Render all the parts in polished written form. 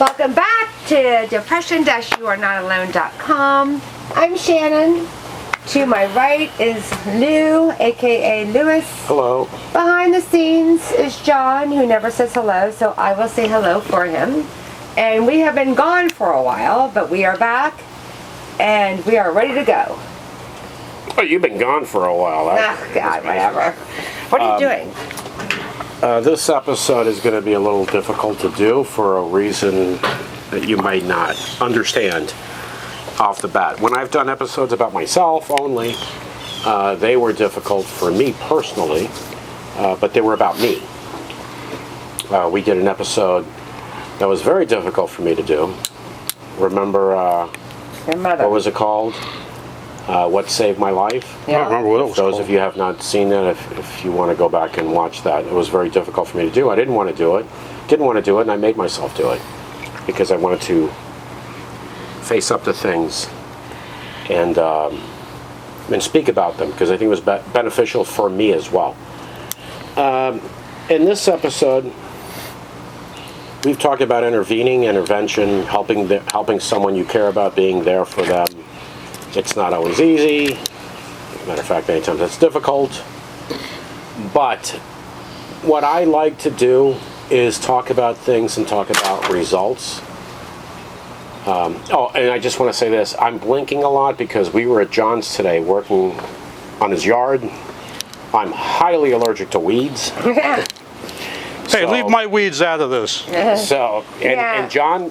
Welcome back to depression-youarenotalone.com. I'm Shannon. To my right is Lou, aka Lewis. Hello. Behind the scenes is John, who never says hello, so I will say hello for him. And we have been gone for a while, but we are back, and we are ready to go. Oh, you've been gone for a while. Oh, God, whatever. What are you doing? This episode is going to be a little difficult to do for a reason that you might not understand off the bat. When I've done episodes about myself only, they were difficult for me personally, but they were about me. We did an episode that was very difficult for me to do. Remember, Your mother. what was it called? What Saved My Life? Yeah. I don't remember what it was Those called. of you who have not seen that, if you want to go back and watch that, it was very difficult for me to do. I didn't want to do it, and I made myself do it because I wanted to face up to things and speak about them because I think it was beneficial for me as well. In this episode, we've talked about intervention, helping someone you care about, being there for them. It's not always easy. Matter of fact, many times it's difficult. But what I like to do is talk about things and talk about results. And I just want to say this. I'm blinking a lot because we were at John's today working on his yard. I'm highly allergic to weeds. Hey, leave my weeds out of this. So, Yeah. and John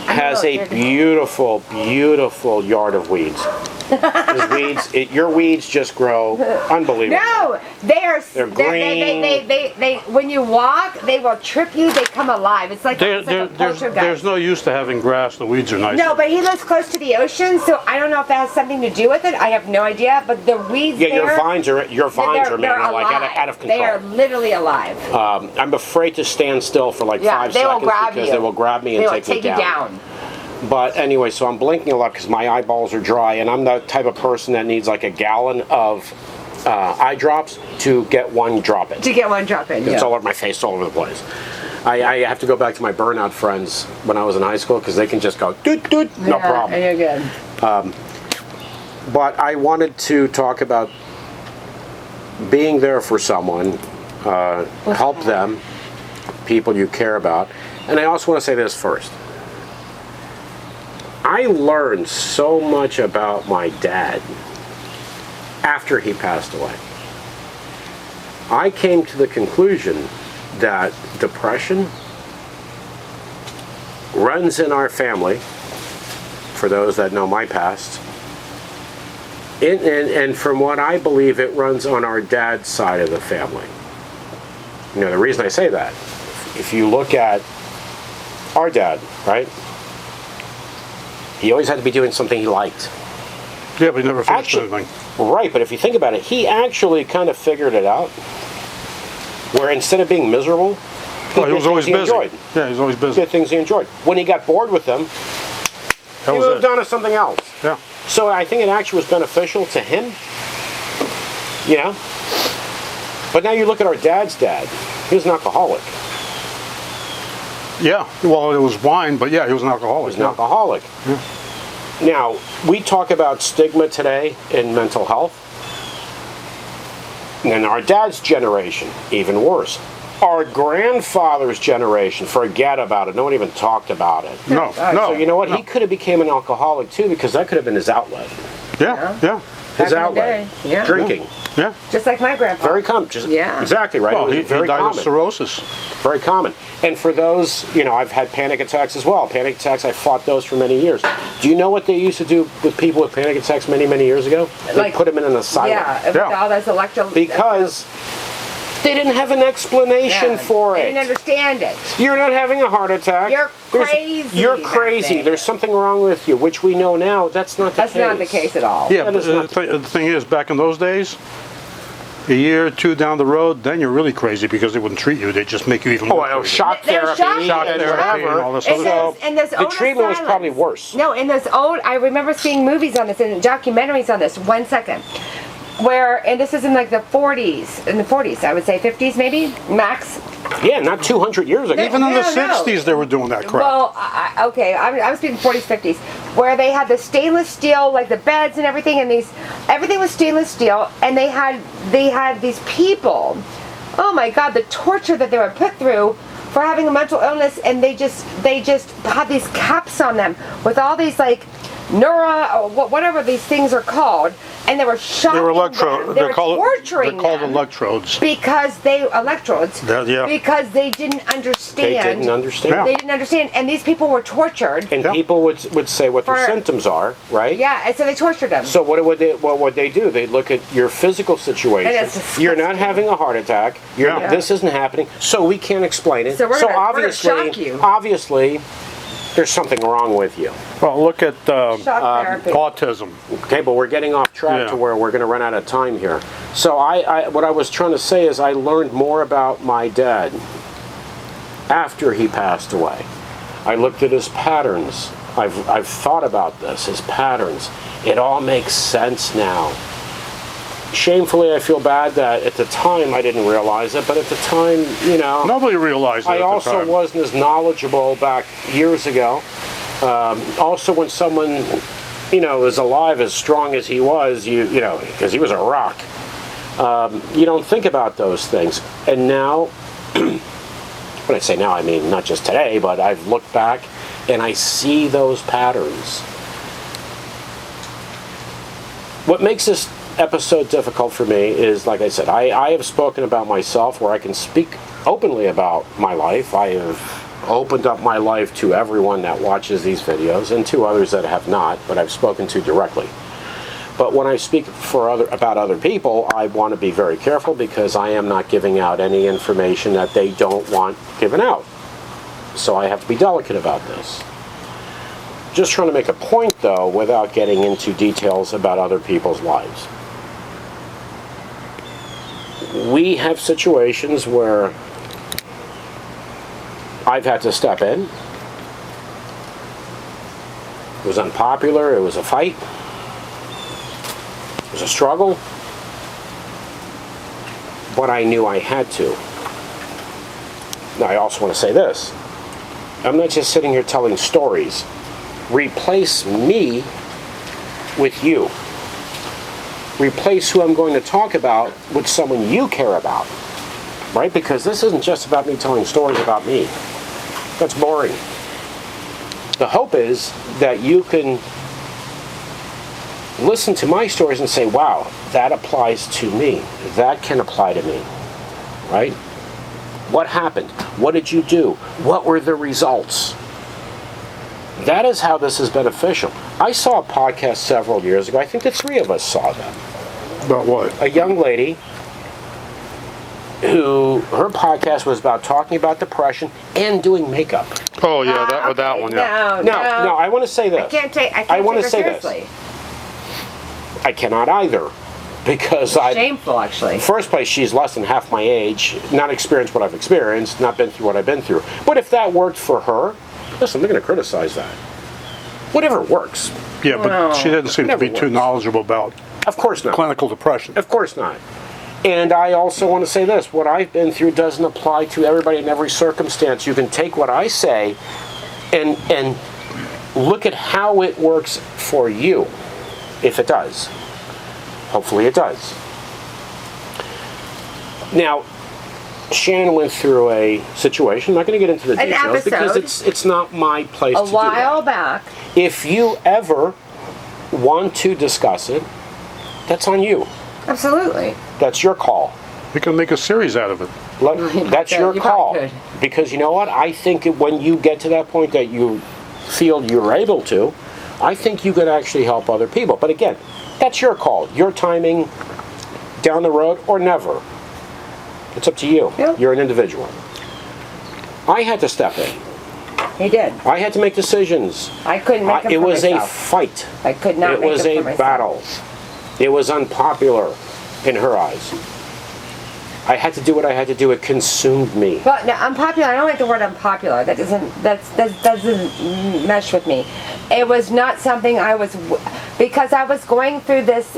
has know, a you're- beautiful, beautiful yard of weeds. His weeds, your weeds just grow unbelievable. No, They're green. They when you walk, they will trip you. They come alive. It's like, it's like a poltergeist. There's no use to having grass. The weeds are nice. No, but he lives close to the ocean, so I don't know if that has something to do with it. I have no idea. But the weeds Yeah, there, your vines are they're man, like alive. out of control. They are literally alive. I'm afraid to stand still for like 5 they will seconds grab because you. they will grab me and They will take me you down. But anyway, so I'm blinking a lot because my eyeballs are dry, and I'm the type of person that needs like a gallon of eye drops to get one drop in. To get one drop in. It's Yeah. all over my face, all over the place. I have to go back to my burnout friends when I was in high school because they can just go doot doot, no Yeah, problem. And you're good. But I wanted to talk about being there for someone, help them, people you care about. And I also want to say this first. I learned so much about my dad after he passed away. I came to the conclusion that depression runs in our family, for those that know my past. And from what I believe, it runs on our dad's side of the family. You know, the reason I say that, if you look at our dad, right? He always had to be doing something he liked. Yeah, but he never finished anything. Right, but if you think about it, he actually kind of figured it out. Where instead of being miserable, Well, he was always busy. enjoyed. Yeah, he was always He busy. did things he enjoyed. When he got bored with them, That he was moved it. on to something else. Yeah. So I think it actually was beneficial to him, you know. But now you look at our dad's dad. He was an alcoholic. Yeah. Well, it was wine, but yeah, he was an alcoholic. He was an alcoholic. Now, we talk about stigma today in mental health. And our dad's generation, even worse. Our grandfather's generation, forget about it. No one even talked about it. No, no. So you know what? No. He could have became an alcoholic too because that could have been his outlet. Yeah, yeah, Back in His the outlet. day, yeah. Drinking. yeah. Just like my grandpa. Very common. Yeah. Exactly right. Well, it he was very died common. of cirrhosis. Very common. And for those, you know, I've had panic attacks as well. Panic attacks, I fought those for many years. Do you know what they used to do with people with panic attacks many, many years ago? They Like- put them in an asylum. Yeah, with Yeah. all those Because they didn't have an explanation for I it. didn't understand it. You're not having a heart attack. You're crazy You're back crazy. then. There's something wrong with you, which we know now. That's not the That's case. not the case at all. Yeah, That but is not- the thing is, back in those days, a year or two down the road, then you're really crazy because they wouldn't treat you. They just make you even Oh, more well, crazy. shock There's therapy, shock and therapy whatever. and all this In other those, stuff. in those The old treatment was asylums. probably worse. No, in those old, I remember seeing movies on this and documentaries on this. 1 second. Where, and this is in like the 40s, I would say 50s maybe, max. Yeah, not 200 years ago. Even in the No, no. 60s, they were doing that crap. Well, okay, I was speaking 40s, 50s, where they had the stainless steel, like the beds and everything, and everything was stainless steel, and they had these people. Oh my God, the torture that they were put through for having a mental illness, and they just had these caps on them with all these like or whatever these things are called, and they were shocking They were them. They were torturing They're called them electrodes. because electrodes. Yeah. Because they didn't understand. They didn't understand. Yeah. They didn't understand, and these people were tortured. And Yeah. people would say what their For- symptoms are, right? Yeah, and so they tortured them. So what would they do? They'd look at your physical situation. And it's disgusting. You're not having a heart attack. Yeah. This isn't happening. So we can't explain it. So we're gonna obviously, shock you. obviously, there's something wrong with you. Well, look at Shock therapy. autism. Okay, but we're getting off track Yeah. to where we're going to run out of time here. So what I was trying to say is I learned more about my dad after he passed away. I looked at his patterns. I've thought about this, his patterns. It all makes sense now. Shamefully, I feel bad that at the time I didn't realize it, but at the time, Nobody realized it I at the also time. wasn't as knowledgeable back years ago. Also, when someone, is alive as strong as he was, because he was a rock, you don't think about those things. And now, when I say now, I mean not just today, but I've looked back and I see those patterns. What makes this episode difficult for me is, like I said, I have spoken about myself where I can speak openly about my life. I have opened up my life to everyone that watches these videos and to others that have not, but I've spoken to directly. But when I speak about other people, I want to be very careful because I am not giving out any information that they don't want given out. So I have to be delicate about this. Just trying to make a point, though, without getting into details about other people's lives. We have situations where I've had to step in. It was unpopular, it was a fight, it was a struggle, but I knew I had to. Now, I also want to say this. I'm not just sitting here telling stories. Replace me with you. Replace who I'm going to talk about with someone you care about, right? Because this isn't just about me telling stories about me. That's boring. The hope is that you can listen to my stories and say, wow, that applies to me. That can apply to me, right? What happened? What did you do? What were the results? That is how this is beneficial. I saw a podcast several years ago. I think the three of us saw them. About what? A young lady who, her podcast was about talking about depression and doing makeup. Oh, yeah, that one, yeah. No, No, I want to say this. I can't take wanna her say this. seriously. I cannot either. Because Shameful, actually. first place, she's less than half my age, not experienced what I've experienced, not been through what I've been through. But if that worked for her, listen, I'm not going to criticize that. Whatever works. Yeah, but she didn't seem to be Never too works. knowledgeable about Of course not. clinical depression. Of course not. And I also want to say this. What I've been through doesn't apply to everybody in every circumstance. You can take what I say and look at how it works for you, if it does. Hopefully it does. Now, Shannon went through a situation. I'm not going to get into the An details because episode. it's not my place A to do while that. back. If you ever want to discuss it, that's on you. Absolutely. That's your call. We can make a series out of it. That's could. your You call. probably could. Because you know what? I think when you get to that point that you feel you're able to, I think you could actually help other people. But again, that's your call. Your timing, down the road or never. It's up to you. Yeah. You're an individual. I had to step in. He did. I had to make decisions. I couldn't make it It for was myself. a fight. I could not It make was it a for myself. battle. It was unpopular in her eyes. I had to do what I had to do. It consumed me. But no, unpopular. I don't like the word unpopular. That doesn't mesh with me. It was not something I was because I was going through this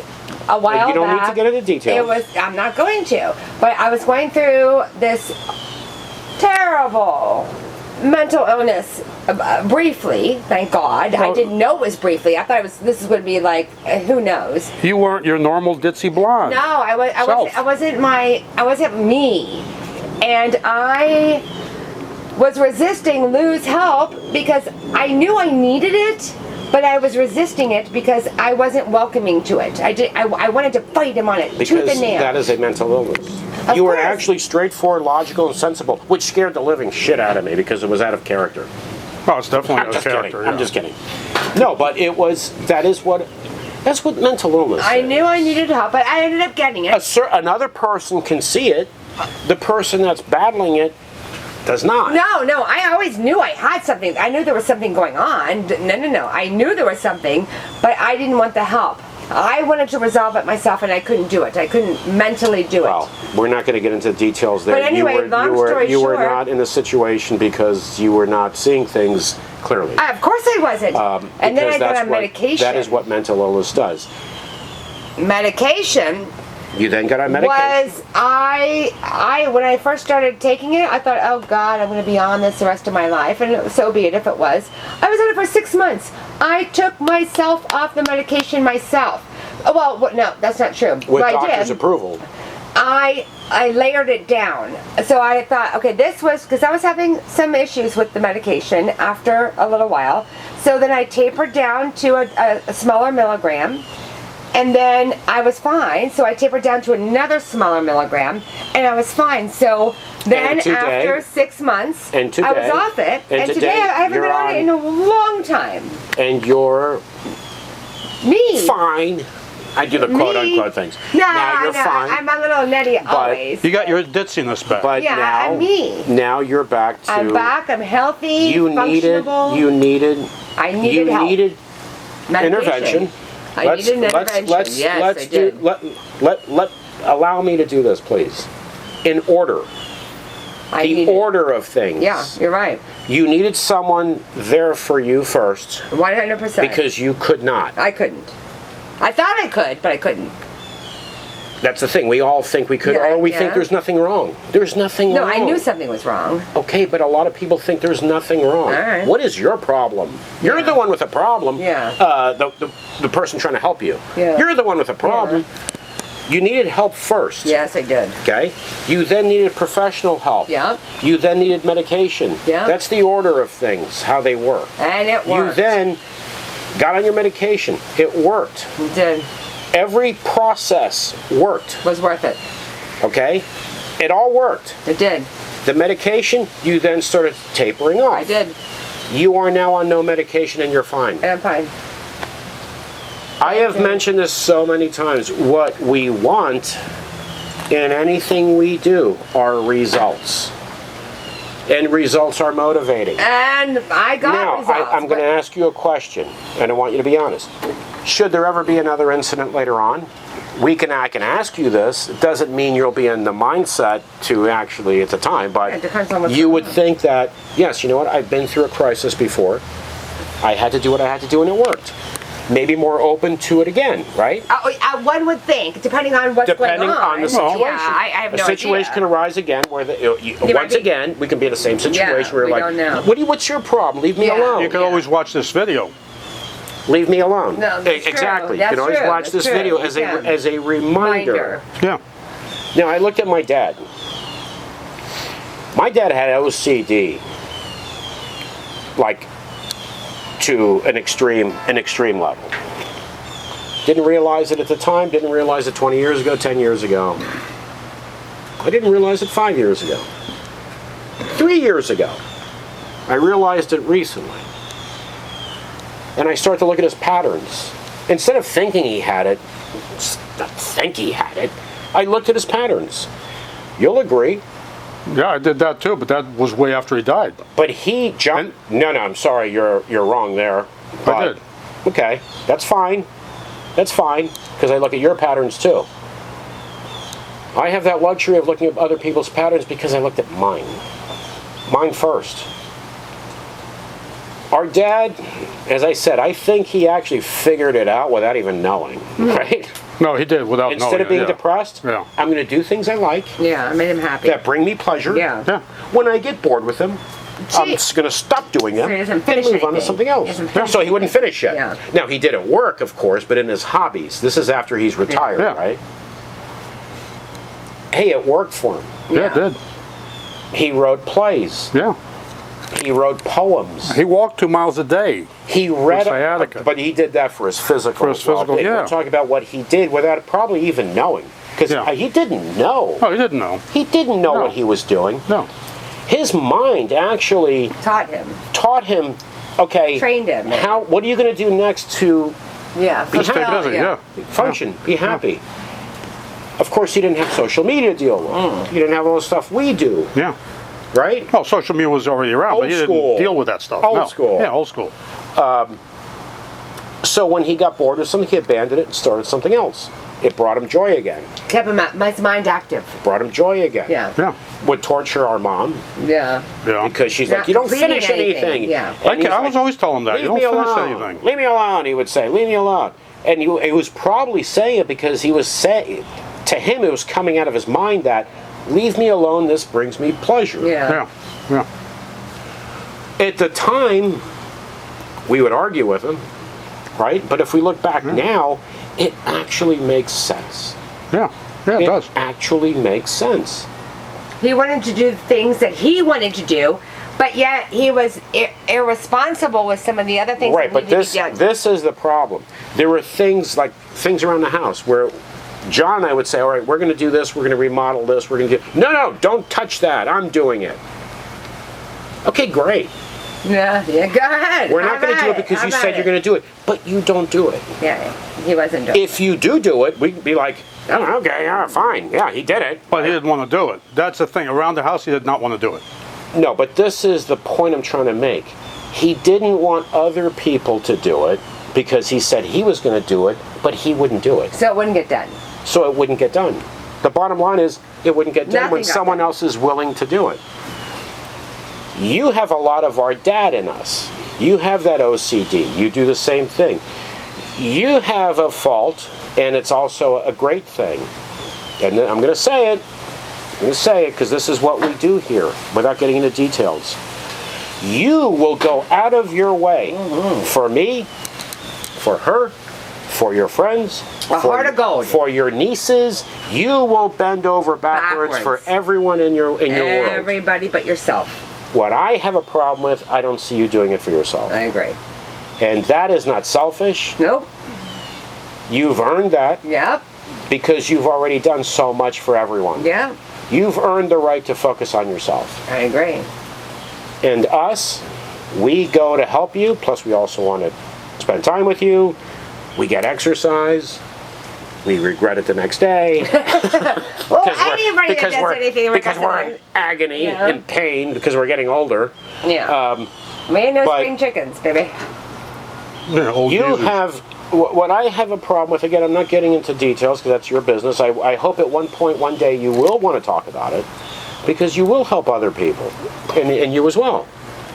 a while back. You don't need to get into details. It was. I'm not going to. But I was going through this terrible mental illness briefly, thank God. I didn't know it was briefly. I thought this was going to be like, who knows? You weren't your normal ditzy blonde. No, I wasn't me. And I was resisting Lou's help because I knew I needed it, but I was resisting it because I wasn't welcoming to it. I wanted to fight him on it, tooth Because and nail. that is a mental illness. Of You were course. actually straightforward, logical, and sensible, which scared the living shit out of me because it was out of character. Oh, it's definitely I'm a just character. kidding. Yeah. I'm just kidding. No, but that's what mental illness I is. knew I needed help, but I ended up getting it. Another person can see it. The person that's battling it does not. No, I always knew I had something. I knew there was something going on. No. I knew there was something, but I didn't want the help. I wanted to resolve it myself, and I couldn't do it. I couldn't mentally do it. Well, we're not going to get into details there. But anyway, long story you were short- not in the situation because you were not seeing things clearly. Of course I wasn't. And then I Because got that's on what- medication. That is what mental illness does. Medication You then got on medication. was I when I first started taking it, I thought, oh God, I'm going to be on this the rest of my life, and so be it if it was. I was on it for 6 months. I took myself off the medication myself. Well, no, that's not true. With But I doctor's did. approval. I layered it down. So I thought, okay, this was because I was having some issues with the medication after a little while. So then I tapered down to a smaller milligram. And then I was fine, so I tapered down to another smaller milligram, and I was fine. So then And today- after 6 months, and I was today- off it. and And today today I haven't you're been on it in a long time. And you're Me. fine. I do the quote unquote things. No, now you're no, fine. I'm a little nutty always. You got your ditziness back. but Yeah, now, I'm me. now you're back to. I'm back. I'm healthy. You needed. functionable. You needed. I needed you help. needed Medication. intervention. I needed an intervention. Yes, let's I did. allow me to do this, please. In order. I The needed- order of things. Yeah, you're right. You needed someone there for you first 100%. because you could not. I couldn't. I thought I could, but I couldn't. That's the thing. We all think we could, Yeah, or we think yeah. there's nothing wrong. There's nothing No, wrong. I knew something was wrong. Okay, but a lot of people think there's nothing wrong. All right. What is your problem? You're Yeah. the one with a problem. Yeah. The person trying to help you. Yeah. You're the one with a problem. You needed help first. Yes, I did. Okay? You then needed professional help. Yeah. You then needed medication. Yeah. That's the order of things, how they work. And it You worked. then got on your medication. It worked. It did. Every process worked. Was worth it. Okay? It all worked. It did. The medication, you then started tapering off. I did. You are now on no medication and you're fine. And I'm fine. I have mentioned this so many times. What we want in anything we do are results. And results are motivating. And I got Now, results. I'm going to but- ask you a question, and I want you to be honest. Should there ever be another incident later on, I can ask you this. It doesn't mean you'll be in the mindset to actually at the time, but It depends on what's you going would on. think that, yes, you know what, I've been through a crisis before. I had to do what I had to do and it worked. Maybe more open to it again, right? One would think, depending on what's Depending going on. on the situation. Yeah, I have no a situation idea. can arise again where might once be- again we can be in the same situation where we you're like, don't know. what's your problem? Leave me Yeah. alone. You can Yeah. always watch this video. Leave me alone. No, that's true. Exactly. That's you can always true. watch That's this true. video You as can. as a reminder. Yeah. Now I looked at my dad. My dad had OCD, like to an extreme level. Didn't realize it at the time. Didn't realize it 20 years ago, 10 years ago. I didn't realize it 5 years ago. 3 years ago. I realized it recently. And I start to look at his patterns. Instead of thinking he had it, I looked at his patterns. You'll agree. Yeah, I did that too, but that was way after he died. But he jumped. No, I'm sorry. You're wrong there. But, I did. Okay, that's fine. That's fine because I look at your patterns too. I have that luxury of looking at other people's patterns because I looked at mine. Mine first. Our dad, as I said, I think he actually figured it out without even knowing, right? No, he did without Instead knowing of being it, yeah. depressed, Yeah. I'm going to do things I like Yeah, I made him happy. that bring me pleasure. Yeah. Yeah. When I get bored with them, I'm Gee. just going to stop doing them So he doesn't and finish move on to anything. something He else. doesn't finish So he wouldn't finish yet. Yeah. Now, he did at work, of course, but in his hobbies. This is after he's retired, Yeah. right? Hey, it worked for him. Yeah, it did. He wrote plays. Yeah. He wrote poems. He walked 2 miles a day. He read, sciatica. but he did that for his physical. For his physical, well-being. yeah. We're talking about what he did without probably even knowing, because Yeah. he didn't know. Oh, he didn't know. He didn't know No. what he was doing. No. His mind actually Taught him. taught him. Okay. Trained him. How? What are you going to do next to Yeah. Just stay fulfill- busy, yeah. function? Be happy. Of course, he didn't have social media to deal with. He didn't have all the stuff we do, Yeah. right? Oh, social media was already around, Old but he didn't school. deal with that stuff. Old No. school. Yeah, old school. So when he got bored with something, he abandoned it and started something else. It brought him joy again. Kept his mind active. Brought him joy again. Yeah. Yeah. Would torture our mom Yeah. Yeah. because she's Not like, you don't completing finish anything. Yeah. And he's I like, was always telling him that. You leave don't me finish alone. anything. Leave me alone, he would say. Leave me alone. And he was probably saying it because he was saying, to him, it was coming out of his mind that, leave me alone, this brings me pleasure. Yeah. Yeah. Yeah. At the time, we would argue with him, right? But if we look back now, it actually makes sense. Yeah. Yeah, it does. Actually makes sense. He wanted to do things that he wanted to do, but yet he was irresponsible with some of the other things Right, that but needed to be done. this is the problem. There were things around the house where John and I would say, all right, we're going to do this, we're going to remodel this, we're going to do... No, don't touch that, I'm doing it. Okay, great. Yeah, go ahead. We're not going to do it because you said you're going to do it, but you don't do it. Yeah, he wasn't doing If you do it, we can be like, oh, okay, yeah, fine, yeah, he did it. But he didn't want to do it. That's the thing. Around the house, he did not want to do it. No, but this is the point I'm trying to make. He didn't want other people to do it because he said he was going to do it, but he wouldn't do it. So it wouldn't get done. So it wouldn't get done. The bottom line is, it wouldn't get done Nothing when got someone done. else is willing to do it. You have a lot of our dad in us. You have that OCD. You do the same thing. You have a fault, and it's also a great thing. And I'm going to say it. I'm going to say it because this is what we do here, without getting into details. You will go out of your way for me, for her, for your friends, A heart of gold. for your nieces. You will bend over backwards for everyone in your world. Everybody but yourself. What I have a problem with, I don't see you doing it for yourself. I agree. And that is not selfish. Nope. You've earned that Yep. because you've already done so much for everyone. Yeah. You've earned the right to focus on yourself. I agree. And us, we go to help you, plus we also want to spend time with you. We get exercise. We regret it the next day. Well, anybody that does anything because we're in agony, Yeah. in pain, because we're getting older. Yeah. Me and those but- spring chickens, baby. Yeah, old You geezers. have, what I have a problem with, again, I'm not getting into details because that's your business. I hope at one point, one day, you will want to talk about it because you will help other people, and you as well.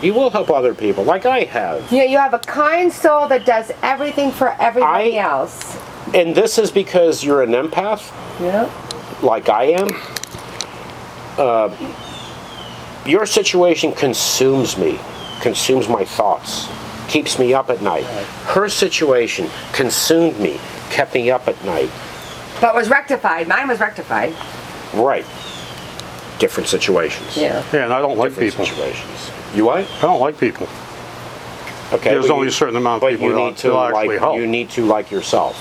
You will help other people, like I have. You have a kind soul that does everything for everybody else. And this is because you're an empath, Yeah. like I am. Your situation consumes me, consumes my thoughts, keeps me up at night. Her situation consumed me, kept me up at night. But was rectified. Mine was rectified. Right. Different situations. Yeah. Yeah, and I don't like Different people. situations. You what? I don't like people. Okay. There's but only a certain amount of but people you that need to will actually like help. you need to like yourself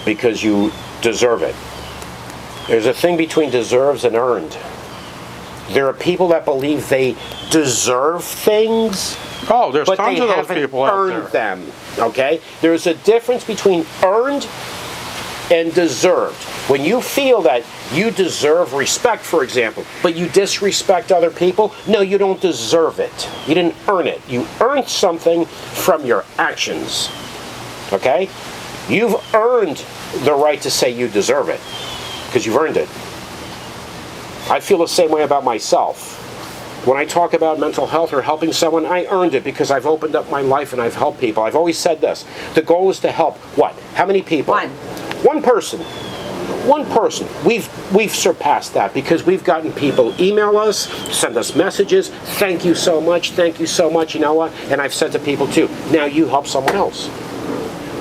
because you deserve it. There's a thing between deserves and earned. There are people that believe they deserve things, Oh, there's but tons they of those haven't people out earned there. them. Okay? There's a difference between earned and deserved. When you feel that you deserve respect, for example, but you disrespect other people, no, you don't deserve it. You didn't earn it. You earned something from your actions. Okay? You've earned the right to say you deserve it because you've earned it. I feel the same way about myself. When I talk about mental health or helping someone, I earned it because I've opened up my life and I've helped people. I've always said this. The goal is to help what? How many people? One. One person. One person. We've surpassed that because we've gotten people email us, send us messages. Thank you so much. Thank you so much. You know what? And I've said to people too, now you help someone else.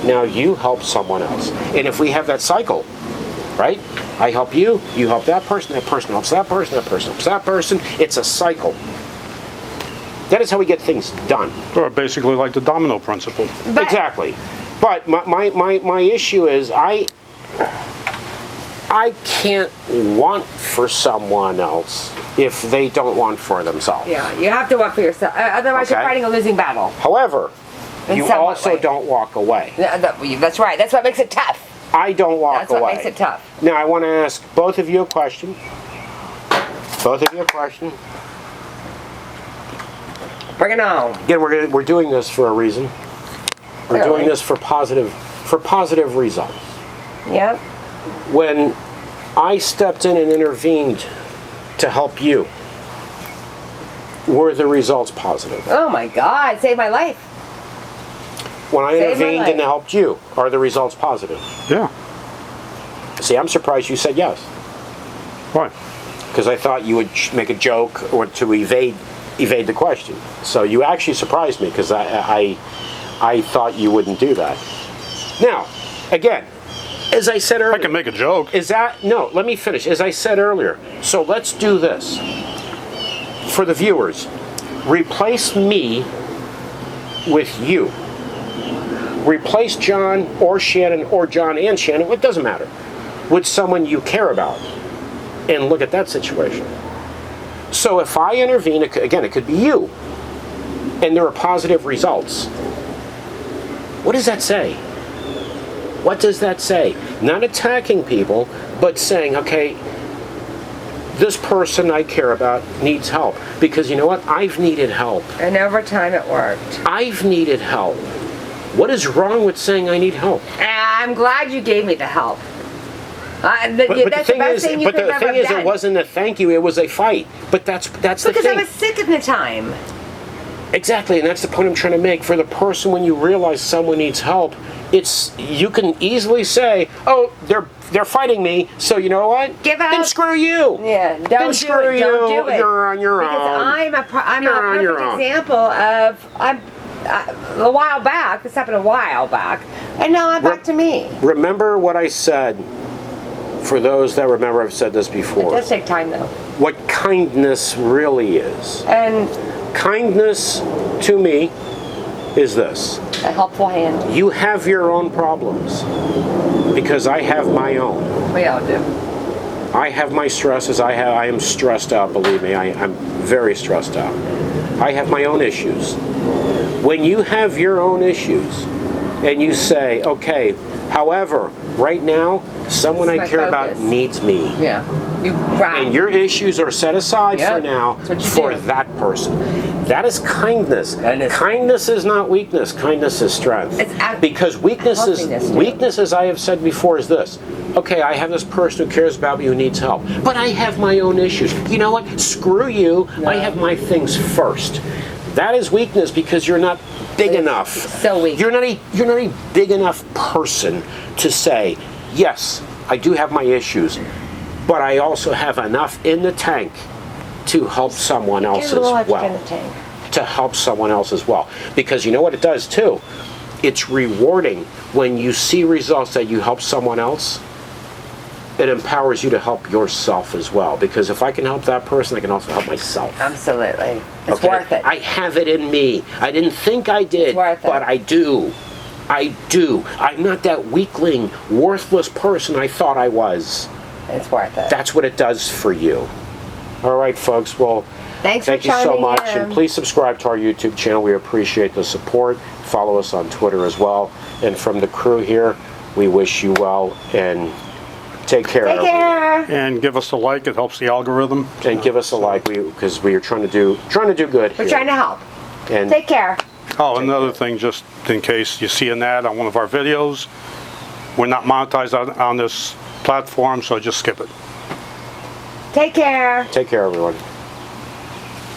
Now you help someone else. And if we have that cycle, right? I help you, you help that person helps that person helps that person. It's a cycle. That is how we get things done. Or basically like the domino principle. But- Exactly. But my issue is I can't want for someone else if they don't want for themselves. Yeah, you have to work for yourself. Otherwise, you're Okay. fighting a losing battle. However, In you somewhat also way. don't walk away. That's right. That's what makes it tough. I don't walk That's what away. makes it tough. Now I want to ask both of you a question. Both of you a question. Bring it on. Again, we're doing this for a reason. We're Clearly. doing this for positive results. Yep. When I stepped in and intervened to help you, were the results positive? Oh my God, saved my life. When I Saved my intervened and life. helped you, are the results positive? Yeah. See, I'm surprised you said yes, Right. because I thought you would make a joke or to evade the question. So you actually surprised me because I thought you wouldn't do that. Now, again, as I said earlier, I can make a joke. no, let me finish. As I said earlier, so let's do this. For the viewers, replace me with you. Replace John or Shannon or John and Shannon, it doesn't matter, with someone you care about. And look at that situation. So if I intervene, again, it could be you, and there are positive results. What does that say? What does that say? Not attacking people, but saying, okay, this person I care about needs help. Because you know what? I've needed help. And over time, it worked. I've needed help. What is wrong with saying I need help? I'm glad you gave me the help. But That's the best thing you could ever have done. it wasn't a thank you, it was a fight. But that's the Because thing. I was sick at the time. Exactly, and that's the point I'm trying to make. For the person, when you realize someone needs help, you can easily say, "Oh, they're fighting me, so you know what? Give up. Then screw you. Yeah, Then don't do screw it. you. Don't do it. You're on your Because own. I'm You're on a your perfect own. example of a while back. This happened a while back, and now I'm back to me. Remember what I said. For those that remember, I've said this It before. does take time though, What kindness really is. and Kindness to me is this. a helpful hand. You have your own problems because I have my own. We all do. I have my stresses. I am stressed out, believe me. I'm very stressed out. I have my own issues. When you have your own issues and you say, okay, however, right now, someone It's I my care about focus. needs me. Yeah, you right. And your issues are set aside Yep, for now that's what you for do. that person. That is kindness. Kindness. Kindness is not weakness. Kindness is strength. It's because healthiness, too. weakness, as I have said before, is this. Okay, I have this person who cares about me who needs help, but I have my own issues. You know what? Screw you. I have my things first. That is weakness because you're not big enough. so weak. You're not a big enough person to say, yes, I do have my issues, but I also have enough in the tank to help someone else Get a little as extra in well. the tank. To help someone else as well. Because you know what it does too? It's rewarding when you see results that you help someone else. It empowers you to help yourself as well. Because if I can help that person, I can also help myself. Absolutely, it's Okay? worth it. I have it in me. I didn't think I did, It's worth it. but I do. I do. I'm not that weakling, worthless person I thought I was. It's worth it. That's what it does for you. All right, folks. Well, Thanks thank for you so chiming much. in. And please subscribe to our YouTube channel. We appreciate the support. Follow us on Twitter as well. And from the crew here, we wish you well and take care. Take care. And give us a like. It helps the algorithm. And give us a like because we are trying to do good. We're here. trying to help. And Take care. Oh, another thing, just in case you see an ad on one of our videos, we're not monetized on this platform, so just skip it. Take care. take care, everyone.